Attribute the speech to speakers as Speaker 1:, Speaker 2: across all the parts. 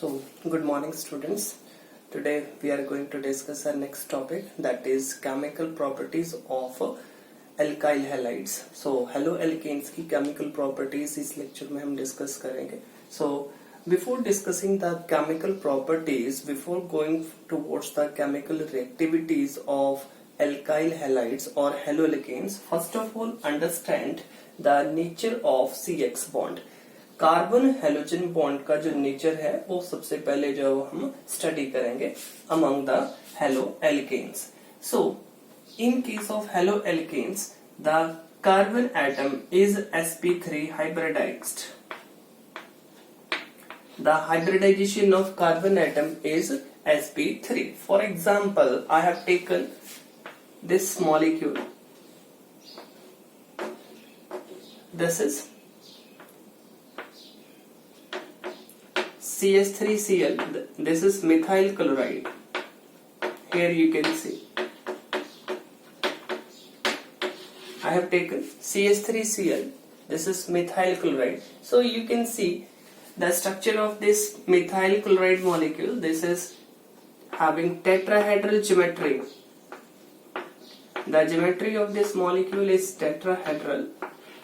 Speaker 1: So, good morning students. Today we are going to discuss our next topic, that is chemical properties of alkyl halides. So, haloalkanes की chemical properties इस lecture में हम discuss करेंगे. So, before discussing the chemical properties, before going towards the chemical reactivities of alkyl halides or haloalkanes, first of all understand the nature of CX bond. Carbon halogen bond का जो nature है वो सबसे पहले जो हम study करेंगे among the haloalkanes. So in case of haloalkanes the carbon atom is sp3 hybridized. The hybridization of carbon atom is sp3. For example, I have taken this molecule. This is CH3Cl. This is methyl chloride. Here you can see I have taken CH3Cl. This is methyl chloride. So you can see the structure of this methyl chloride molecule. This is having tetrahedral geometry. The geometry of this molecule is tetrahedral,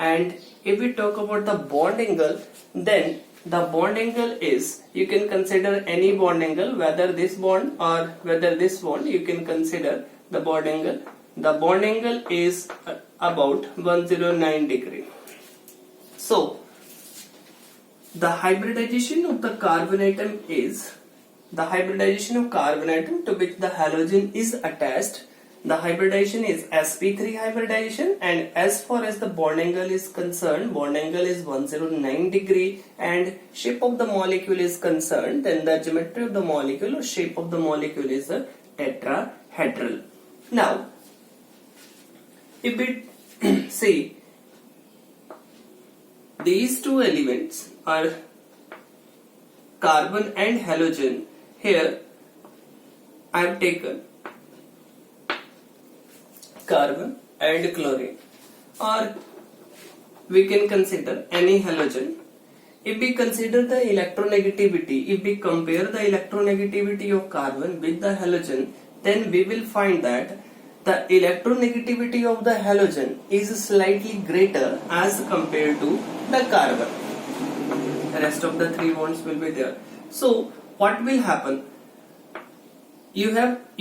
Speaker 1: and if we talk about the bond angle, then the bond angle is, you can consider any bond angle, whether this bond or whether this bond, you can consider the bond angle. The bond angle is about 109 degree. So the hybridization of the carbon atom is the hybridization of carbon atom to which the halogen is attached. The hybridization is sp3 hybridization, and as far as the bond angle is concerned, bond angle is 109 degree, and shape of the molecule is concerned, then the geometry of the molecule or shape of the molecule is a tetrahedral. Now if we see these two elements are carbon and halogen, here I have taken carbon and chlorine, or we can consider any halogen. If we consider the electronegativity, if we compare the electronegativity of carbon with the halogen, then we will find that the electronegativity of the halogen is slightly greater as compared to the carbon. The rest of the three bonds will be there. So what will happen? You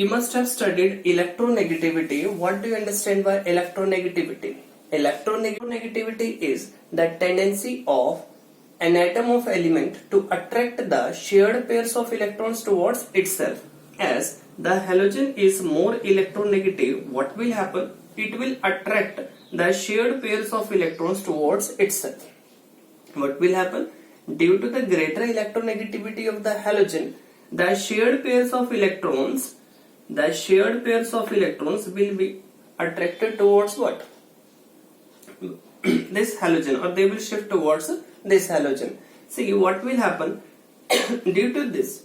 Speaker 1: must have studied electronegativity. What do you understand by electronegativity? Electronegativity is the tendency of an atom of element to attract the shared pairs of electrons towards itself. As the halogen is more electronegative, what will happen? It will attract the shared pairs of electrons towards itself. What will happen? Due to the greater electronegativity of the halogen, the shared pairs of electrons will be attracted towards what? This halogen, or they will shift towards this halogen. See what will happen? Due to this,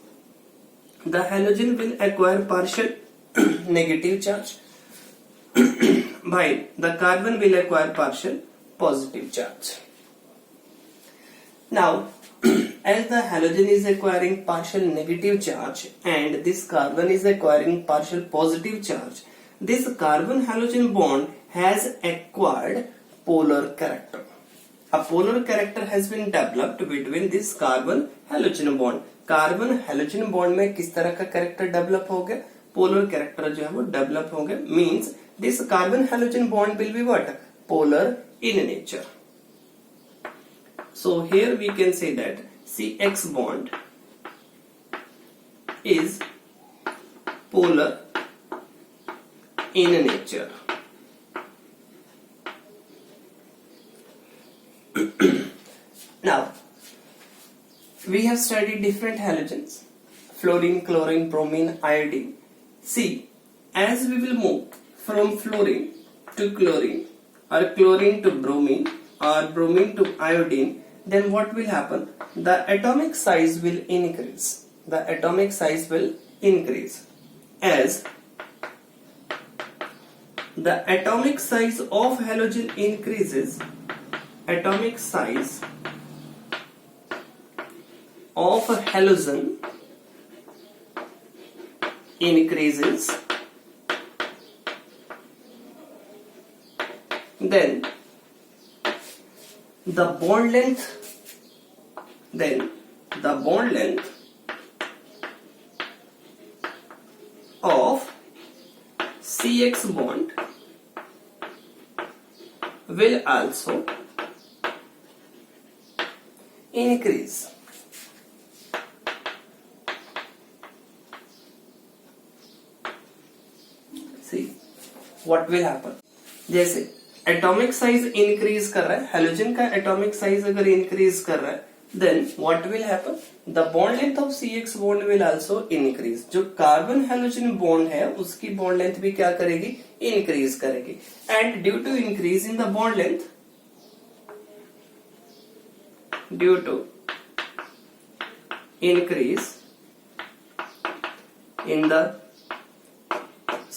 Speaker 1: the halogen will acquire partial negative charge while the carbon will acquire partial positive charge. Now as the halogen is acquiring partial negative charge and this carbon is acquiring partial positive charge, this carbon halogen bond has acquired polar character. A polar character has been developed between this carbon halogen bond. Carbon halogen bond में किस तरह का character develop हो गया? Polar character जो है वो develop हो गया. Means this carbon halogen bond will be what? Polar in nature. So here we can say that CX bond is polar in nature. Now we have studied different halogens: fluorine, chlorine, bromine, iodine. See, as we will move from fluorine to chlorine, or chlorine to bromine, or bromine to iodine, then what will happen? The atomic size will increase. The atomic size will increase. As the atomic size of halogen increases, atomic size of halogen increases, then the bond length of CX bond will also increase. See what will happen. जैसे atomic size increase कर रहा है, halogen का atomic size अगर increase कर रहा है, then what will happen, the bond length of CX bond will also increase. जो कार्बन हेलोजन बॉन्ड है उसकी बॉन्ड लेंथ भी क्या करेगी, इंक्रीज करेगी. And due to increase in the bond length, due to increase in the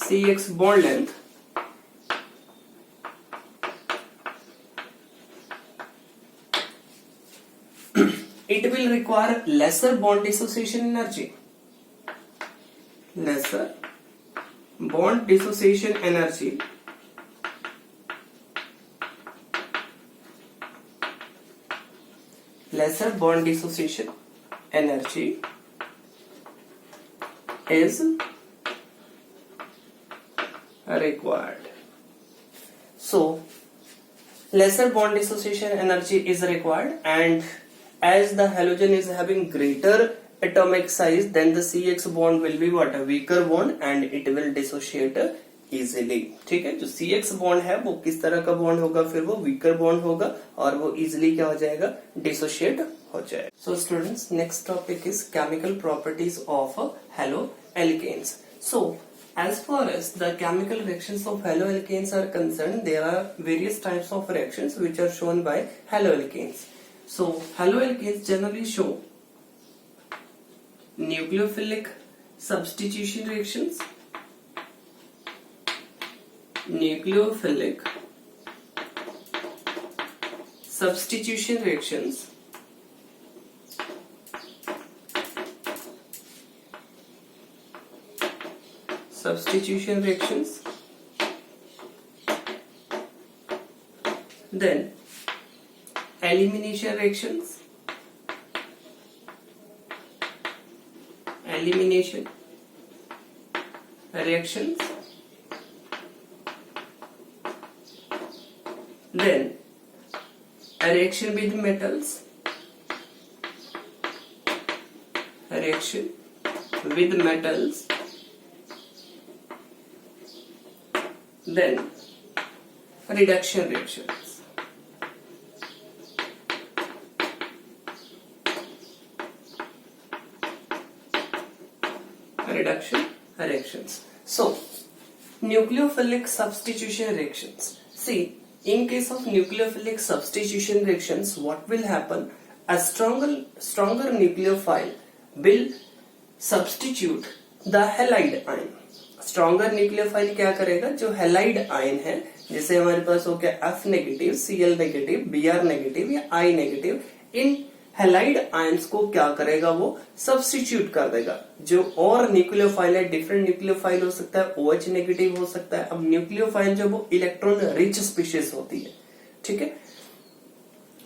Speaker 1: CX bond length, it will require lesser bond dissociation energy. Lesser bond dissociation energy is required. So lesser bond dissociation energy is required, and as the halogen is having greater atomic size, then the CX bond will be what, a weaker bond, and it will dissociate easily. ठीक है, जो CX bond है वो किस तरह का bond होगा, फिर वो weaker bond होगा और वो easily क्या हो जाएगा, dissociate हो जाएगा. So students, next topic is chemical properties of haloalkanes. So as far as the chemical reactions of haloalkanes are concerned, there are various types of reactions which are shown by haloalkanes. So haloalkanes generally show nucleophilic substitution reactions, substitution reactions, then elimination reactions, then a reaction with metals, then reduction reactions. So nucleophilic substitution reactions. See, in case of nucleophilic substitution reactions, what will happen, a stronger nucleophile will substitute the halide ion. Stronger nucleophile क्या करेगा, जो halide ion है, जैसे हमारे पास हो गया F negative, Cl negative, Br negative या I negative, in halide ions को क्या करेगा, वो सब्स्टिट्यूट कर देगा. जो और न्यूक्लियोफाइल है, डिफरेंट न्यूक्लियोफाइल हो सकता है, OH नेगेटिव हो सकता है. अब न्यूक्लियोफाइल जो वो इलेक्ट्रॉन रिच स्पीशीज होती है, ठीक है.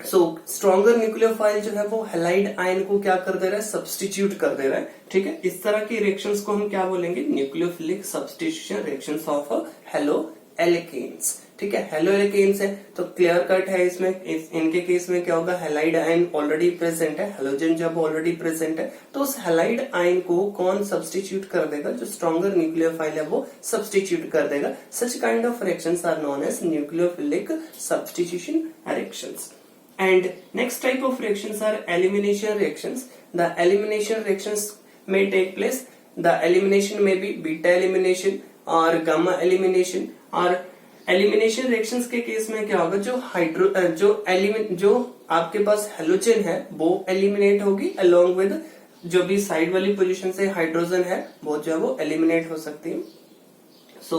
Speaker 1: सो स्ट्रॉन्गर न्यूक्लियोफाइल जो है वो हेलाइड आयन को क्या कर दे रहा है, सब्स्टिट्यूट कर दे रहा है, ठीक है. इस तरह की रिएक्शंस को हम क्या बोलेंगे, nucleophilic substitution reactions of haloalkanes, ठीक है. हेलोएल्केन्स है तो क्लियर कट है, इसमें इनके केस में क्या होगा, हेलाइड आयन ऑलरेडी प्रेजेंट है, हेलोजन जब ऑलरेडी प्रेजेंट है तो उस हेलाइड आयन को कौन सब्स्टिट्यूट कर देगा, जो स्ट्रॉन्गर न्यूक्लियोफाइल है वो सब्स्टिट्यूट कर देगा. Such kind of reactions are known as nucleophilic substitution reactions. And next type of reactions are elimination reactions. The elimination reactions may take place. The elimination may be beta elimination or gamma elimination. और elimination reactions के case में क्या होगा, जो आपके पास halogen है वो eliminate होगी, along with जो भी साइड वाली पोजीशन से हाइड्रोजन है वो जो है वो एलिमिनेट हो सकती है. So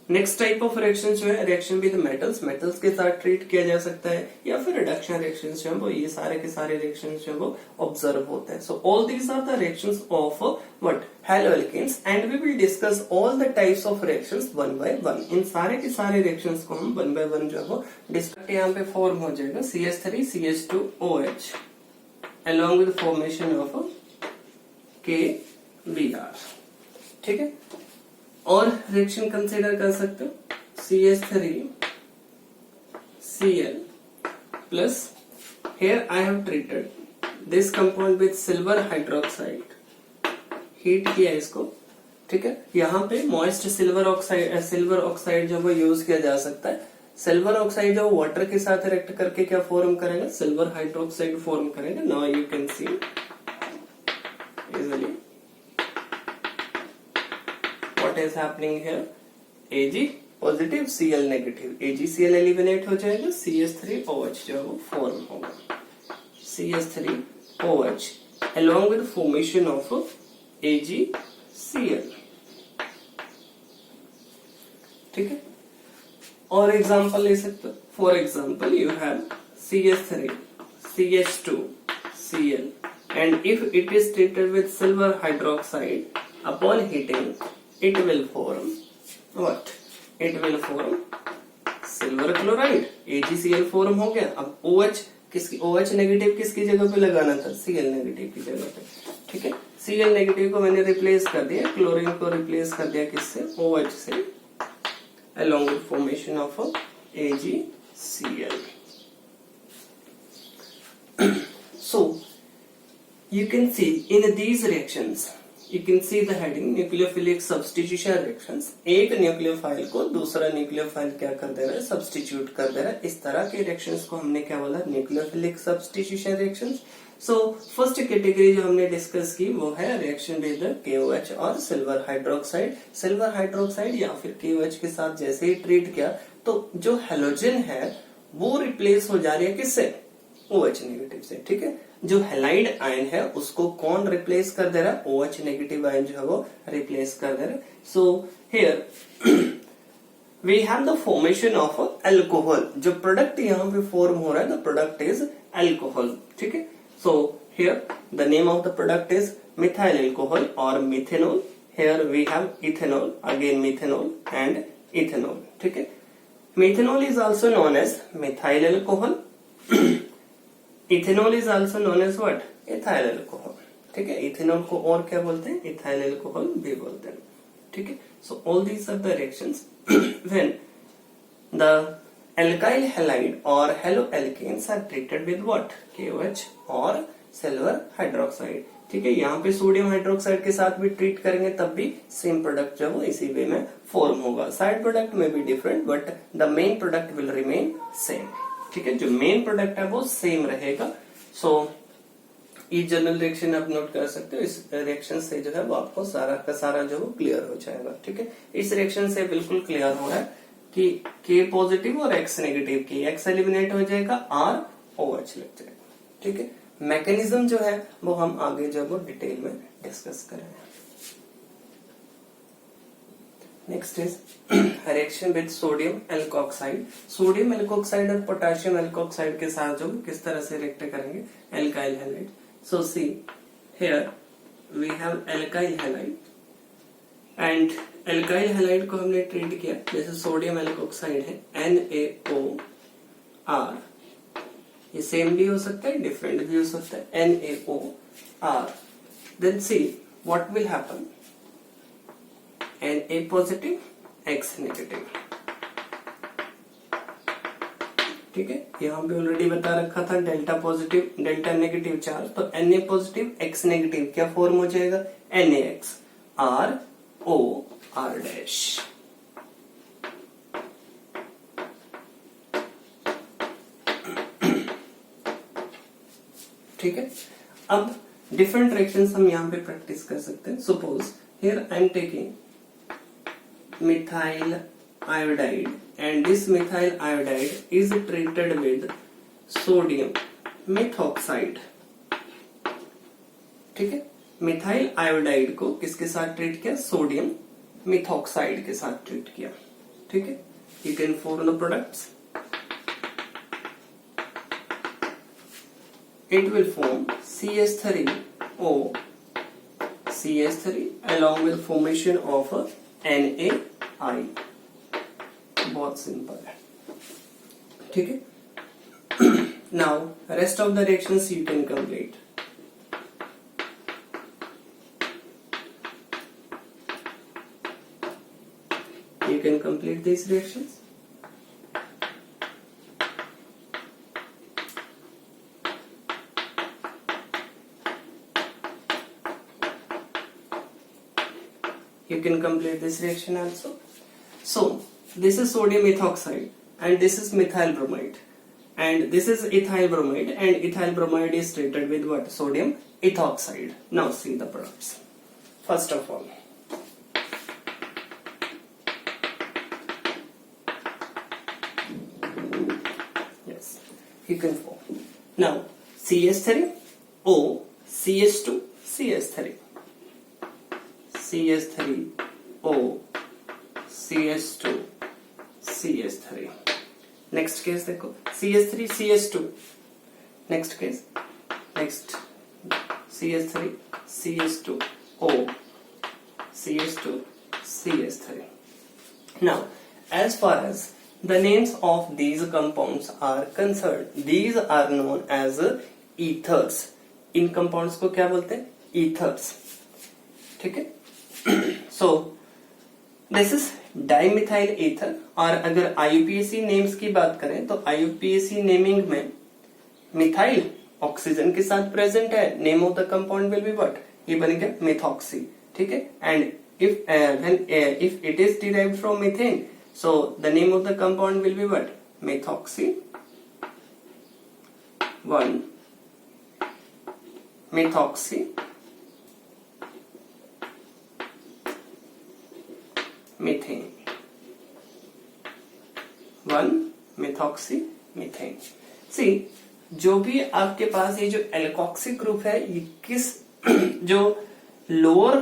Speaker 1: next type of reaction जो है रिएक्शन विद मेटल्स, मेटल्स के साथ ट्रीट किया जा सकता है, या फिर रिडक्शन रिएक्शन जो है वो ये सारे के सारे रिएक्शन जो है वो ऑब्जर्व होते हैं. So all these are the reactions of what haloalkanes and we will discuss all the types of reactions one by one. इन सारे के सारे रिएक्शंस को हम वन बाय वन जो है वो डिस्कस. यहाँ पे फॉर्म हो जाएगा CH3 CH2OH along with formation of KBr. ठीक है, और रिएक्शन कंसीडर कर सकते हो CH3 Cl plus here I have treated this compound with silver hydroxide, heat किया इसको. ठीक है, यहाँ पे मॉइस्ट सिल्वर ऑक्साइड जो वो यूज किया जा सकता है. सिल्वर ऑक्साइड जो वाटर के साथ रिएक्ट करके क्या फॉर्म करेगा, सिल्वर हाइड्रोक्साइड फॉर्म करेगा. Now you can see easily what is happening here. Ag positive Cl negative, AgCl eliminate हो जाएगा, CH3OH जो है वो फॉर्म होगा. CH3OH along with formation of AgCl. ठीक है, और एग्जांपल ले सकते हो. For example you have CH3 CH2 Cl and if it is treated with silver hydroxide, upon heating it will form what? It will form silver chloride. AgCl form हो गया. अब OH किसकी, OH नेगेटिव किसकी जगह पे लगाना था, Cl negative की जगह पे. ठीक है, Cl नेगेटिव को मैंने रिप्लेस कर दिया, क्लोरीन को रिप्लेस कर दिया किससे, OH से, along with formation of AgCl. So you can see in these reactions you can see the heading nucleophilic substitution reactions. एक न्यूक्लियोफाइल को दूसरा न्यूक्लियोफाइल क्या कर दे रहा है, सब्स्टिट्यूट कर दे रहा है. इस तरह के रिएक्शंस को हमने क्या बोला, nucleophilic substitution reactions. So first category जो हमने डिस्कस की वो है रिएक्शन विद KOH और सिल्वर हाइड्रोक्साइड. सिल्वर हाइड्रोक्साइड या फिर KOH के साथ जैसे ही ट्रीट किया तो जो हेलोजन है वो रिप्लेस हो जा रही है किससे, OH नेगेटिव से. ठीक है, जो हैलाइड आयन है उसको कौन रिप्लेस कर दे रहा है, OH नेगेटिव आयन जो है वो रिप्लेस कर दे रहा है. So here we have the formation of alcohol. जो प्रोडक्ट यहाँ पे फॉर्म हो रहा है द प्रोडक्ट इज अल्कोहल. ठीक है, so here the name of the product is methyl alcohol और methanol. Here we have ethanol, again methanol and ethanol. ठीक है, methanol is also known as methyl alcohol. Ethanol is also known as what, ethyl alcohol. ठीक है, ethanol को और क्या बोलते हैं, इथाइल अल्कोहल भी बोलते हैं. ठीक है, so all these are the reactions when the alkyl halide or haloalkanes are treated with what, KOH और सिल्वर हाइड्रोक्साइड. ठीक है, यहाँ पे सोडियम हाइड्रोक्साइड के साथ भी ट्रीट करेंगे तब भी सेम प्रोडक्ट जो है वो इसी वे में फॉर्म होगा. साइड प्रोडक्ट में भी different but the main product will remain same. ठीक है, जो मेन प्रोडक्ट है वो सेम रहेगा. सो ये जनरल रिएक्शन आप नोट कर सकते हो. इस रिएक्शन से जो है वो आपको सारा का सारा जो वो क्लियर हो जाएगा. ठीक है, इस रिएक्शन से बिल्कुल क्लियर हो रहा है कि K पॉजिटिव और X नेगेटिव, की X एलिमिनेट हो जाएगा, R OH लग जाएगा. ठीक है, मैकेनिज्म जो है वो हम आगे जो वो डिटेल में डिस्कस करेंगे. Next is reaction with sodium alkoxide. Sodium alkoxide और पोटेशियम एल्कोक्साइड के साथ जो किस तरह से रिएक्ट करेंगे, alkyl halide. So see here we have alkyl halide and alkyl halide को हमने ट्रीट किया जैसे सोडियम एल्कोक्साइड है NaOR. ये सेम भी हो सकता है, डिफरेंट भी हो सकता है, NaOR. Then see what will happen, Na positive X negative. ठीक है, यहाँ पे ऑलरेडी बता रखा था delta positive delta negative charge. तो Na पॉजिटिव X नेगेटिव क्या फॉर्म हो जाएगा, NaX ROR डैश. ठीक है, अब डिफरेंट रिएक्शंस हम यहाँ पे प्रैक्टिस कर सकते हैं. Suppose here I am taking methyl iodide and this methyl iodide is treated with sodium methoxide. ठीक है, मिथाइल आयोडाइड को किसके साथ ट्रीट किया, सोडियम मिथॉक्साइड के साथ ट्रीट किया. ठीक है, you can form the products. It will form CH3O CH3 along with formation of NaI. बहुत सिंपल है, ठीक है. Now rest of the reactions you can complete. You can complete these reactions. You can complete this reaction also. So this is sodium ethoxide and this is methyl bromide and this is ethyl bromide, and ethyl bromide is treated with what? Sodium ethoxide. Now see the products. First of all, yes, you can form. Now CH3O CH2 CH3 CH3O CH2 CH3. Next case देखो, CH3 CH2. Next case, next CH3 CH2O CH2 CH3. Now as far as the names of these compounds are concerned, these are known as ethers. In compounds को क्या बोलते हैं? ethers. ठीक है. So this is dimethyl ether. और अगर IUPAC names की बात करें तो IUPAC नेमिंग में मिथाइल ऑक्सीजन के साथ प्रेजेंट है. Name of the compound will be what? ये बनेगा मेथॉक्सी. ठीक है. And if it is derived from methane, so the name of the compound will be what? Methoxy 1 methoxy methane 1 methoxy methane. See, जो भी आपके पास ये जो एल्कोक्सी ग्रुप है, ये किस जो लोअर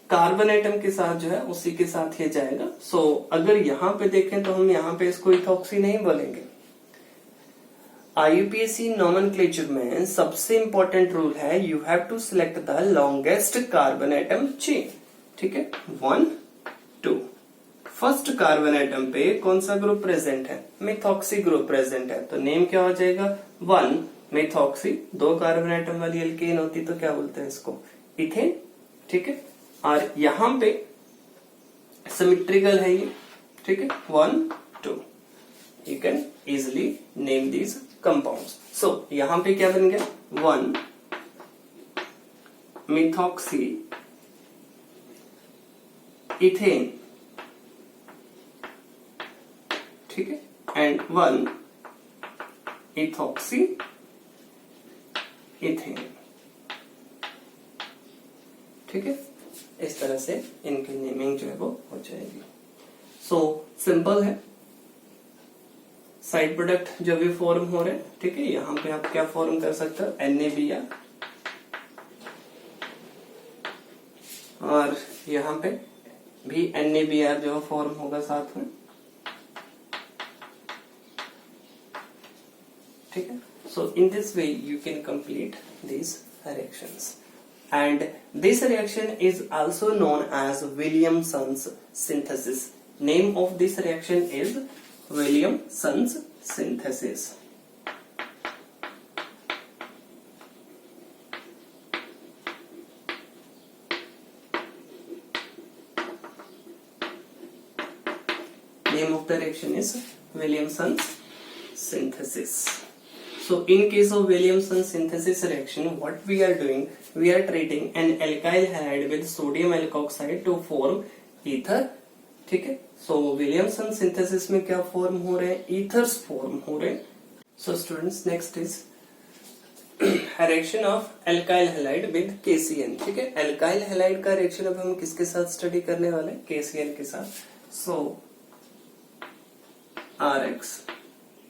Speaker 1: कार्बन एटम के साथ जो है उसी के साथ ये जाएगा. सो अगर यहाँ पे देखें तो हम यहाँ पे इसको इथॉक्सी नहीं बोलेंगे. IUPAC नोमेनक्लेचर में सबसे इंपॉर्टेंट रूल है, you have to select the longest carbon atom chain. ठीक है. 1 2 फर्स्ट कार्बन एटम पे कौन सा ग्रुप प्रेजेंट है? मिथॉक्सी ग्रुप प्रेजेंट है. तो नेम क्या हो जाएगा? 1 मिथॉक्सी. 2 कार्बन एटम वाली एल्केन होती तो क्या बोलते हैं इसको? इथेन. ठीक है. और यहां पे सिमेट्रिकल है ये. ठीक है. 1 2 you can easily name these compounds. So यहां पे क्या बन गया? 1 मिथॉक्सी इथेन. ठीक है. And 1 ethoxy ethane. ठीक है. इस तरह से इनकी नेमिंग जो है वो हो जाएगी. सो सिंपल है. साइड प्रोडक्ट जो भी फॉर्म हो रहे हैं, ठीक है, यहां पे आप क्या फॉर्म कर सकते हो? NaBr. और यहां पे भी NaBr जो फॉर्म होगा साथ में. ठीक है. So in this way you can complete these reactions. And this reaction is also known as Williamson's synthesis. Name of this reaction is Williamson's synthesis. Name of the reaction is Williamson's synthesis. So in case of Williamson synthesis reaction, what we are doing, we are treating an alkyl halide with sodium alkoxide to form ether. ठीक है. So Williamson synthesis में क्या form हो रहे हैं? ethers form हो रहे हैं. So students, next is reaction of alkyl halide with KCN. ठीक है. alkyl halide का reaction अब हम किसके साथ स्टडी करने वाले हैं? KCN के साथ. So RX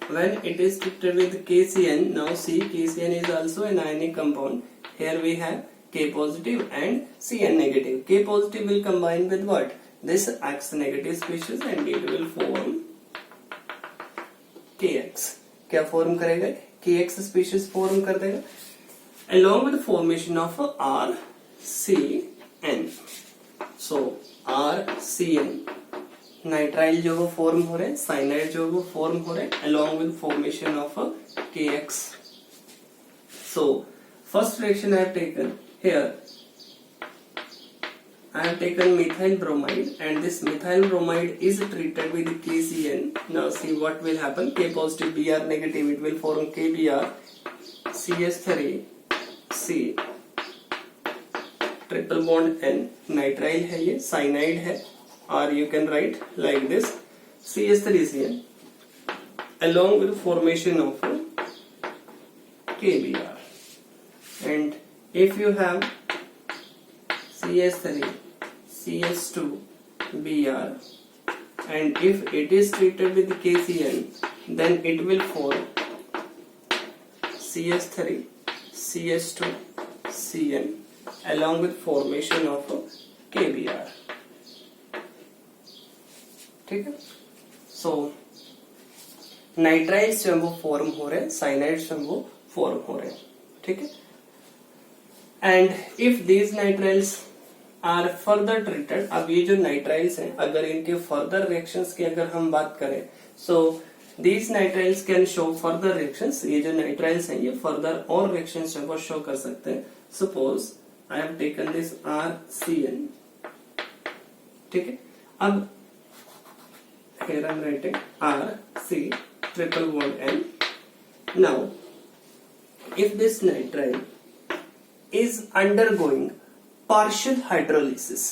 Speaker 1: when it is treated with KCN, now see KCN is also an ionic compound. Here we have K positive and Cn negative. K positive will combine with what? this X negative species and it will form KX. क्या form करेगा? KX species form कर देगा along with the formation of RCN. So RCN nitrile जो वो form हो रहे हैं, cyanide जो वो फॉर्म हो रहे हैं along with formation of KX. So first reaction I have taken here. I have taken methyl bromide and this methyl bromide is treated with KCN. Now see what will happen. K positive, Br negative, it will form KBr, CH3, C, triple bond N. Nitrile है ये, cyanide है, or you can write like this, CH3Cn along with formation of KBr. And if you have CH3, CH2, Br, and if it is treated with KCN, then it will form CH3, CH2, Cn along with formation of KBr. ठीक है? So nitriles जो वो form हो रहे हैं, cyanides जो वो form हो रहे हैं. ठीक है? And if these nitriles are further treated, अब ये जो नाइट्राइल्स हैं अगर इनके फर्दर रिएक्शंस की अगर हम बात करें, so these nitriles can show further reactions. ये जो नाइट्राइल्स हैं ये फर्दर और रिएक्शंस जो शो कर सकते हैं. Suppose I have taken this RCN. ठीक है? अब here I am writing RC triple bond N. Now if this nitrile is undergoing partial hydrolysis,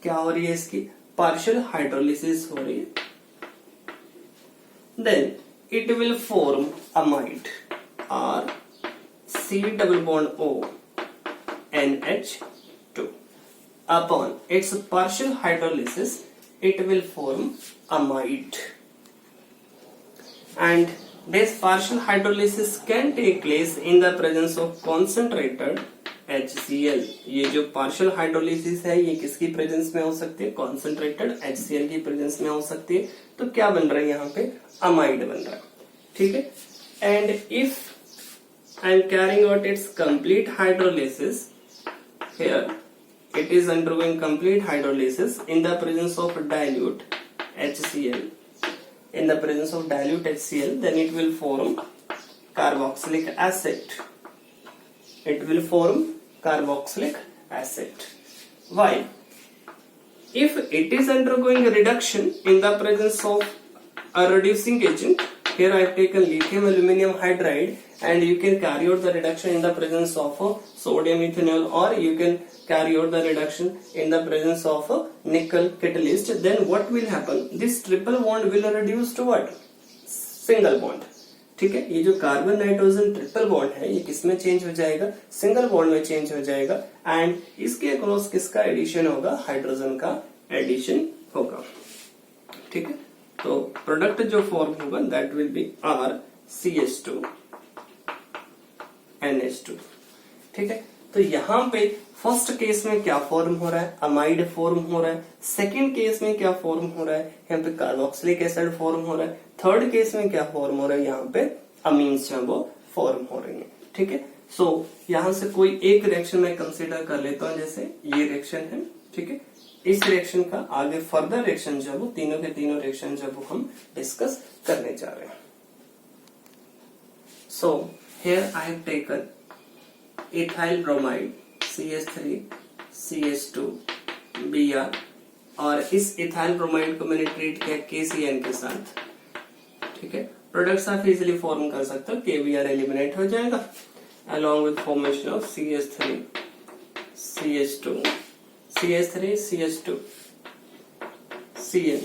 Speaker 1: क्या हो रही है इसकी? partial hydrolysis हो रही है, then it will form amide R C double bond O NH2. Upon its partial hydrolysis it will form amide, and this partial hydrolysis can take place in the presence of concentrated HCl. ये जो partial hydrolysis है ये किसकी presence में हो सकती है? concentrated HCl की प्रेजेंस में हो सकती है. तो क्या बन रहा है यहाँ पे? amide बन रहा है. ठीक है? and if I am carrying out its complete hydrolysis, here it is undergoing complete hydrolysis in the presence of dilute HCl. In the presence of dilute HCl, then it will form carboxylic acid. It will form carboxylic acid. Why? If it is undergoing a reduction in the presence of a reducing agent, here I have taken lithium aluminum hydride, and you can carry out the reduction in the presence of sodium ethanol, or you can carry out the reduction in the presence of nickel catalyst. Then what will happen? This triple bond will reduce to what? Single bond. ठीक है? ये जो carbon nitrogen triple bond है ये किसमें change हो जाएगा? Single bond में चेंज हो जाएगा. एंड इसके अक्रॉस किसका एडिशन होगा? हाइड्रोजन का एडिशन होगा. ठीक है? तो प्रोडक्ट जो फॉर्म होगा that will be RCH2 NH2. ठीक है? तो यहाँ पे फर्स्ट केस में क्या फॉर्म हो रहा है? अमाइड फॉर्म हो रहा है. सेकंड केस में क्या फॉर्म हो रहा है? यहाँ पे कार्बोक्सिलिक एसिड फॉर्म हो रहा है. थर्ड केस में क्या फॉर्म हो रहा है? यहाँ पे अमीन्स जो वो फॉर्म हो रही है. ठीक है? सो यहाँ से कोई एक रिएक्शन में कंसीडर कर लेता हूँ, जैसे ये रिएक्शन है. ठीक है? इस रिएक्शन का आगे फर्दर रिएक्शन जो वो तीनों के तीनों रिएक्शन जो वो हम डिस्कस करने जा रहे हैं. So here I have taken ethyl bromide CH3 CH2 Br, और इस ethyl bromide को मैंने ट्रीट किया KCN के साथ. ठीक है? प्रोडक्ट्स आप इजिली फॉर्म कर सकते हो. KBr एलिमिनेट हो जाएगा along with formation of CH3 CH2 CH3 CH2 Cn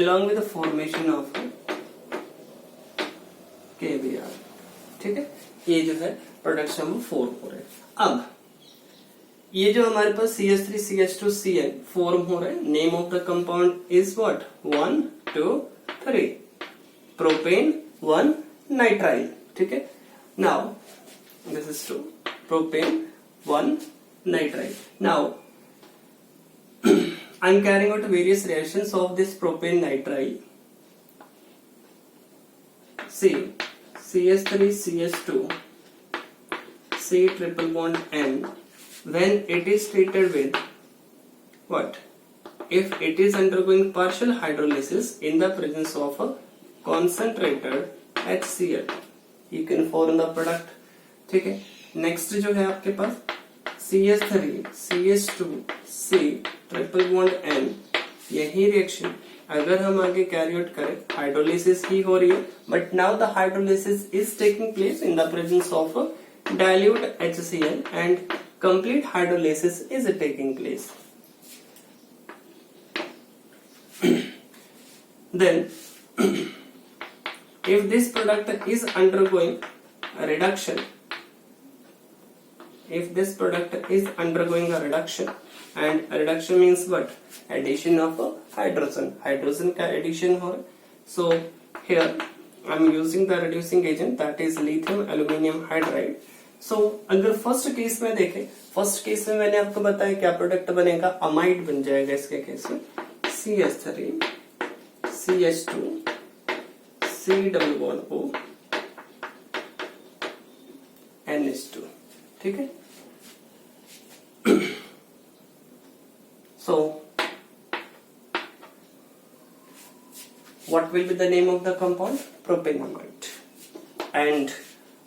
Speaker 1: along with the formation of KBr. ठीक है? ये जो है प्रोडक्ट्स हम फॉर्म हो रहे हैं. अब ये जो हमारे पास CH3 CH2 Cn फॉर्म हो रहा है, name of the compound is what? 1 2 3 propane 1 nitrile. ठीक है? Now this is 2 propane 1 nitrile. Now I am carrying out various reactions of this propane nitrile. C, CH3CH2, C triple bond N, when it is treated with what? If it is undergoing partial hydrolysis in the presence of a concentrated HCl, you can form the product. ठीक है. Next जो है आपके पास CH3 CH2 C triple bond N, यही reaction अगर हम आगे carry out करें, हाइड्रोलिसिस ही हो रही है, but now the hydrolysis is taking place in the presence of dilute HCl and complete hydrolysis is taking place. Then if this product is undergoing a reduction, and a reduction means what? Addition of a hydrogen का addition हो रहा है. So here I am using the reducing agent, that is lithium aluminium hydride. So अगर first case में देखें, first case में मैंने आपको बताया क्या प्रोडक्ट बनेगा, अमाइड बन जाएगा इसके केस में. CH3 CH2 C double bond O NH2. ठीक है. So what will be the name of the compound? Propanamide. And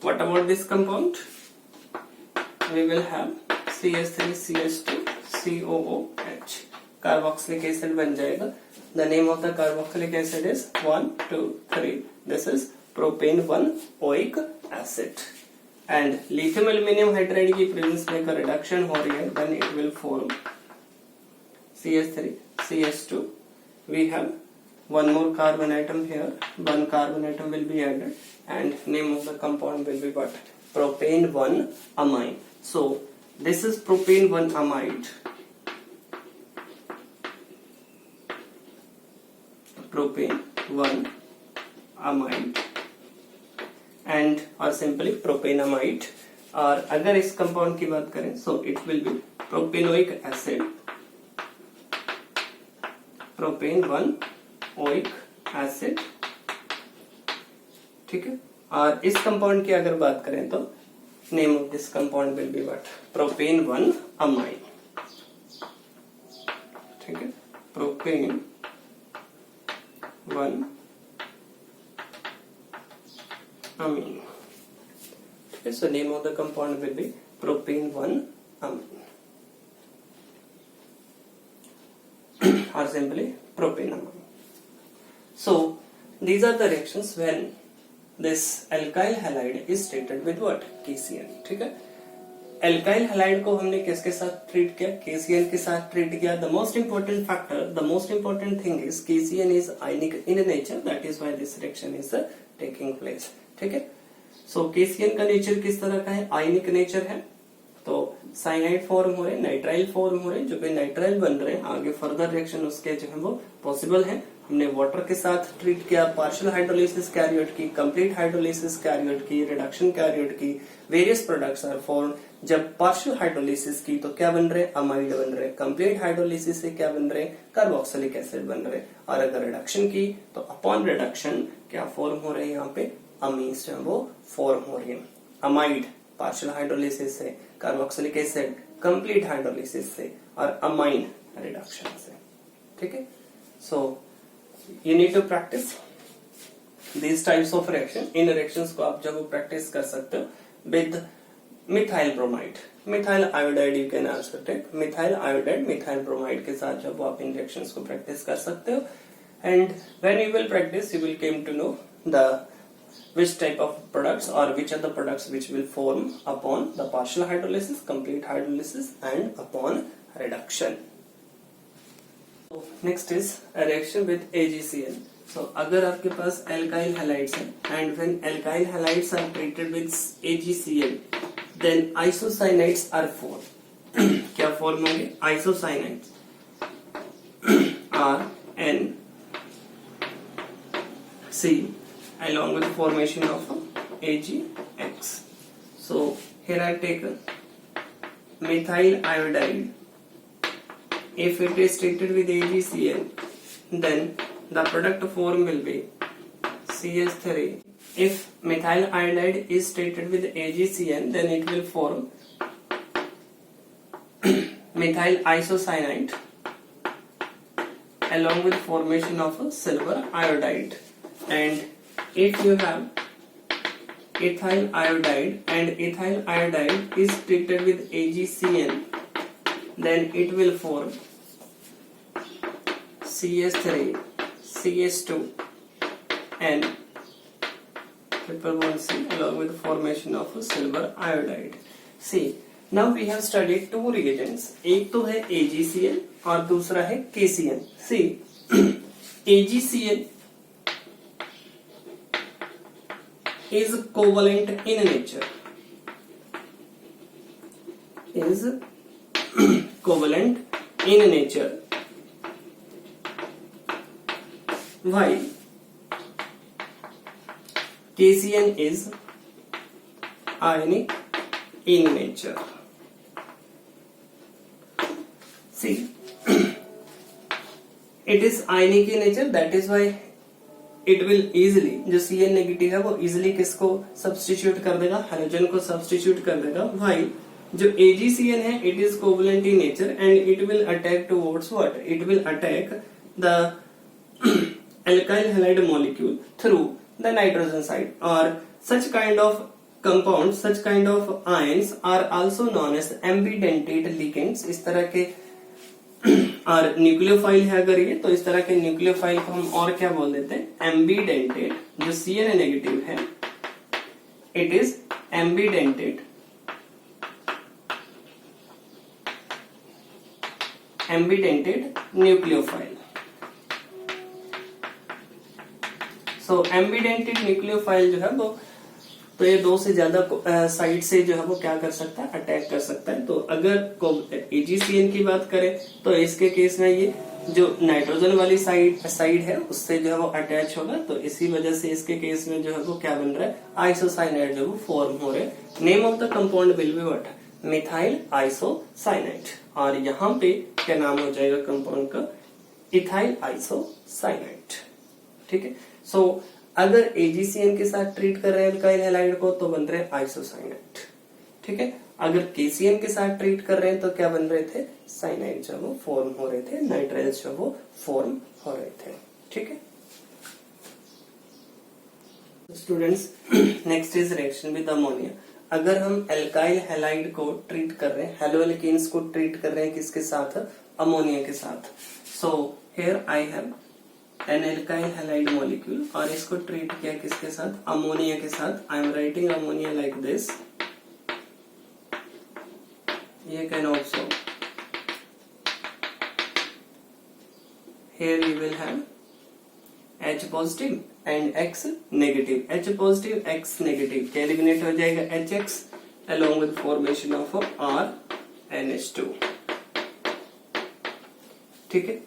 Speaker 1: what about this compound? We will have CH3 CH2 COOH. Carboxylic acid बन जाएगा. The name of the carboxylic acid is 1, 2, 3. This is propane 1-oic acid. And lithium aluminium hydride की presence में का reduction हो रही है, then it will form CH3 CH2. We have one more carbon atom here. One carbon atom will be added, and name of the compound will be what? Propane 1-amine. So this is propane 1-amide. Propane 1-amide, and or simply propanamide. और अगर इस compound की बात करें, so it will be propanoic acid. Propane 1-oic acid. ठीक है. और इस कंपाउंड की अगर बात करें तो name of this compound will be what? Propane 1-amine. ठीक है. Propane 1-amine. ठीक है. सो name of the compound will B propane 1-amine. or simply propanamide. So these are the reactions when this alkyl halide is treated with what? KCl. ठीक है. alkyl halide को हमने किसके साथ ट्रीट किया? KCl के साथ ट्रीट किया. The most important factor, the most important thing is KCl is ionic in nature, that is why this reaction is taking place. ठीक है. So KCl का नेचर किस तरह का है? आयनिक नेचर है. तो साइनाइड फॉर्म हो रहे, नाइट्राइल फॉर्म हो रहे, जो भी नाइट्राइल बन रहे हैं, आगे फर्दर रिएक्शन उसके जो है वो पॉसिबल है. हमने वाटर के साथ ट्रीट किया, पार्शियल हाइड्रोलिसिस कैरी आउट की, कंप्लीट हाइड्रोलिसिस कैरी आउट की, रिडक्शन कैरी आउट की, वेरियस प्रोडक्ट्स आर फॉर्म. जब पार्शियल हाइड्रोलिसिस की तो क्या बन रहे? अमाइड बन रहे. कंप्लीट हाइड्रोलिसिस से क्या बन रहे? कार्बोक्सिलिक एसिड बन रहे. और अगर रिडक्शन की तो अपॉन रिडक्शन क्या फॉर्म हो रहे हैं? यहाँ पे अमीन्स जो है वो फॉर्म हो रही है. अमाइड पार्शियल हाइड्रोलिसिस से, कार्बोक्सिलिक एसिड कंप्लीट हाइड्रोलिसिस से, और अमाइन रिडक्शन से. ठीक है. So you need to practice these types of reaction. इन रिएक्शंस को आप जब प्रैक्टिस कर सकते हो with methyl bromide, methyl iodide you can also take. Methyl iodide methyl bromide के साथ जब आप इन रिएक्शंस को प्रैक्टिस कर सकते हो. And when you will practice you will came to know the which type of products or which are the products which will form upon the partial hydrolysis, complete hydrolysis, and upon reduction. So next is a reaction with AgCl. So अगर आपके पास alkyl halides हैं and when alkyl halides are treated with AgCl, then isocyanides are formed. क्या form होंगे? Isocyanides are N C along with formation of AgX. So here I take methyl iodide if it is treated with AgCl, then the product form will be CH3. If methyl iodide is treated with AgCl, then it will form methyl isocyanate along with formation of a silver iodide. And if you have ethyl iodide and ethyl iodide is treated with AgCl, then it will form CH3 CH2 and triple bond C along with formation of silver iodide. See, now we have studied two reagents. एक तो है AgCl और दूसरा है KCl. See, AgCl is covalent in nature. Is covalent in nature. While KCl is ionic in nature. See, it is ionic in nature, that is why it will easily, जो Cl negative है वो easily किसको substitute कर देगा, hydrogen को substitute कर देगा. While जो AgCl है it is covalent in nature and it will attack towards what? It will attack the alkyl halide molecule through the nitrogen side, or such kind of compounds, such kind of ions are also known as ambidentate ligands. इस तरह के और nucleophile है अगर ये, तो इस तरह के न्यूक्लियोफाइल को हम और क्या बोल देते हैं? एम्बीडेंटेट. जो Cl नेगेटिव है it is ambidentate. एम्बीडेंटेड nucleophile. So एम्बीडेंटेड nucleophile जो है वो, तो ये दो से ज्यादा साइड से जो है वो क्या कर सकता है? अटैक कर सकता है. तो अगर AgCl की बात करें तो इसके केस में ये जो नाइट्रोजन वाली साइड है उससे जो है वो अटैच होगा. तो इसी वजह से इसके केस में जो है वो क्या बन रहा है? आइसोसाइनाइड जो वो फॉर्म हो रहे हैं. Name of the compound will be what? Methyl isocyanide. और यहाँ पे क्या नाम हो जाएगा कंपाउंड का? Ethyl isocyanide. ठीक है. सो अगर AgCl के साथ ट्रीट कर रहे हैं अल्काइल हैलाइड को तो बन रहे हैं आइसोसाइनाइड. ठीक है. अगर KCl के साथ ट्रीट कर रहे हैं तो क्या बन रहे थे? साइनाइड जो वो फॉर्म हो रहे थे, नाइट्राइल्स जो वो फॉर्म हो रहे थे. ठीक है students. Next is reaction with ammonia. अगर हम अल्काइल हैलाइड को ट्रीट कर रहे हैं, हेलोएल्केन्स को ट्रीट कर रहे हैं किसके साथ? अमोनिया के साथ. So here I have an alkyl halide molecule और इसको ट्रीट किया किसके साथ? अमोनिया के साथ. I am writing ammonia like this. You can also here you will have H positive and X negative. H positive X negative क्या eliminate हो जाएगा? HX along with formation of R NH2. ठीक है.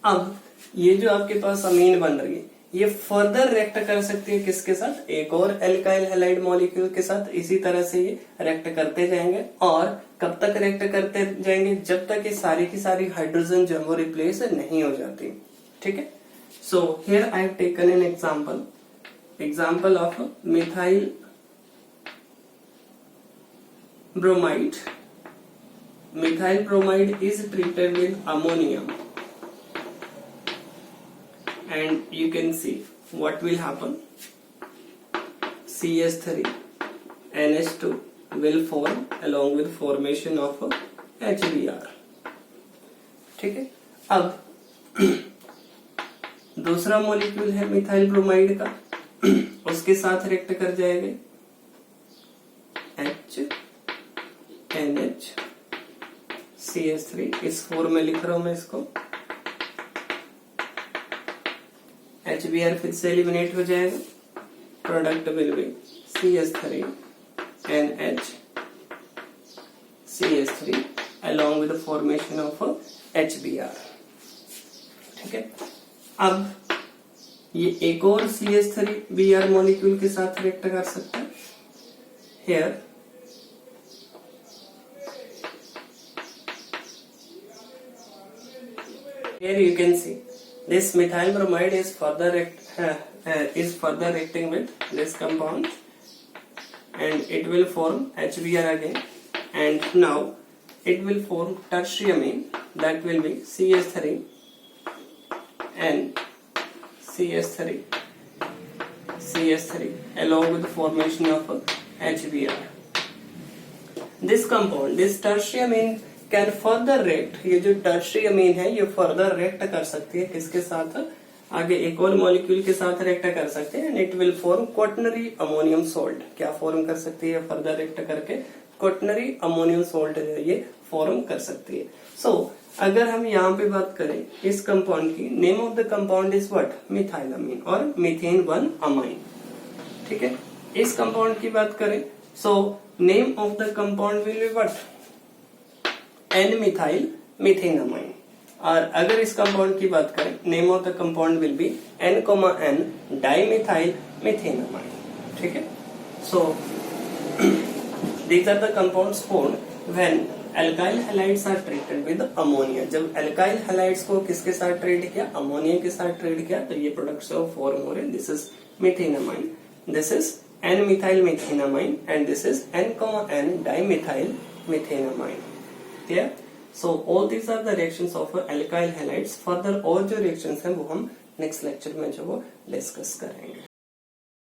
Speaker 1: अब ये जो आपके पास अमीन बन रही है ये फर्दर रिएक्ट कर सकती है किसके साथ? एक और एल्काइल हैलाइड मॉलिक्यूल के साथ. इसी तरह से ये रिएक्ट करते जाएंगे. और कब तक रिएक्ट करते जाएंगे? जब तक ये सारी की सारी हाइड्रोजन जो वो रिप्लेस नहीं हो जाती. ठीक है. So here I have taken an example of methyl bromide. Methyl bromide is treated with ammonium and you can see what will happen. CH3 NH2 will form along with formation of HBr. ठीक है. अब दूसरा molecule है methyl bromide का, उसके साथ react कर जाएगा H NH CH3. इस फॉर्म में लिख रहा हूं मैं इसको. HBr फिर से एलिमिनेट हो जाएगा. Product will be CH3 NH CH3 along with the formation of HBr. ठीक है. अब ये एक और CH3Br मॉलिक्यूल के साथ रिएक्ट कर सकता है. Here Here you can see this methyl bromide is further reacting with this compound and it will form HBr again, and now it will form tertiary amine, that will be CH3 and CH3 along with the formation of HBr. This compound, this tertiary amine can further react, ये जो tertiary amine है ये further react कर सकती है किसके साथ, आगे एक और मॉलिक्यूल के साथ react कर सकते हैं, and it will form quaternary ammonium salt. क्या form कर सकती है further react करके, quaternary ammonium salt ये form कर सकती है. So अगर हम यहाँ पे बात करें इस कंपाउंड की, name of the compound is what, methylamine और मीथेन 1 अमाइन. ठीक है, इस कंपाउंड की बात करें so name of the compound will be what, N methyl methane amine. और अगर इस कंपाउंड की बात करें, name of the compound will be N, dimethyl methane amine. ठीक है, so these are the compounds formed when alkyl halides are treated with ammonia. जब alkyl halides को किसके साथ ट्रीट किया, अमोनिया के साथ ट्रीट किया, तो ये प्रोडक्ट्स फॉर्म हो रहे. This is methanamine, this is N methyl methanamine and this is N, dimethyl methanamine. Clear? So all these are the reactions of alkyl halides. Further और जो रिएक्शंस हैं वो हम नेक्स्ट लेक्चर में जो वो डिस्कस करेंगे.